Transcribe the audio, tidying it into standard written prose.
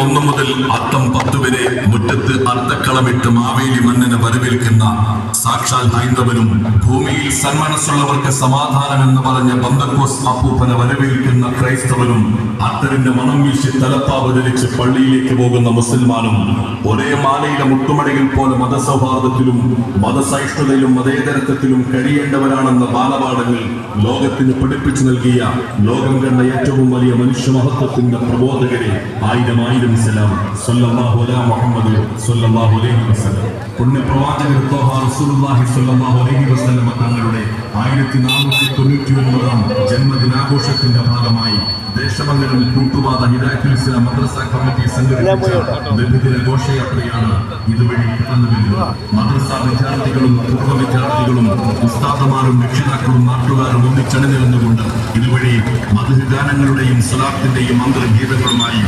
1 മുതൽ അത്തം 10 വരെ മുറ്റത്ത് അത്തക്കളമിട്ട് മാവേലി മന്നനെ വരവേൽക്കുന്ന സാക്ഷാൽ ഹൈന്ദവനും ഭൂമിയിൽ സന്മനസ്സുള്ളവർക്ക് സമാധാനം എന്ന് പറഞ്ഞ ബന്തക്കോസ് അപ്പൂപ്പനെ വരവേൽക്കുന്ന ക്രൈസ്തവനും അത്തറിന്റെ മണം വീശി തലപ്പാവ് ധരിച്ച് പള്ളിയിലേക്ക് പോകുന്ന മുസൽമാനും ഒരേ മാലയിലെ മുട്ടുമണികൾ പോലെ മതസൗഹാർദ്ദത്തിലും മതസഹിഷ്ണുതയിലും മതേതരത്വത്തിലും കഴിയേണ്ടവരാണെന്ന ബാലപാഠങ്ങൾ ലോകത്തിന് പഠിപ്പിച്ചു നൽകിയ ലോകം കണ്ട ഏറ്റവും വലിയ മനുഷ്യ മഹത്വത്തിന്റെ പ്രബോധകരെ ആയിരം സലാം സല്ലല്ലാഹു അലാ മുഹമ്മദ് സല്ലല്ലാഹു അലൈഹി വസല്ലം. പുണ്യപ്രവാചകർ ത്വാഹ റസൂലുള്ളാഹി സല്ലല്ലാഹു അലൈഹി വസല്ലം തങ്ങളുടെ 1499-ാം ജന്മദിനാഘോഷത്തിന്റെ ഭാഗമായി ദേശമംഗലം കൂട്ടുപാത ഹിദായത്തുൽ ഇസ്ലാം മദ്രസ കമ്മിറ്റി സംഘടിപ്പിച്ച ലഘുദിന ഘോഷയാത്രയാണ് ഇതുവഴി കടന്നുവരുന്നത്. മദ്രസ വിദ്യാർത്ഥികളും പൂർവ്വ വിദ്യാർത്ഥികളും ഉസ്താദുമാരും രക്ഷിതാക്കളും നാട്ടുകാരും ഒന്നിച്ചണിനിരുന്നുകൊണ്ട് ഇതുവഴി മദ്ഹ് ഗാനങ്ങളുടെയും സ്വലാത്തിന്റെയും മന്ത്രഗീതങ്ങളുമായി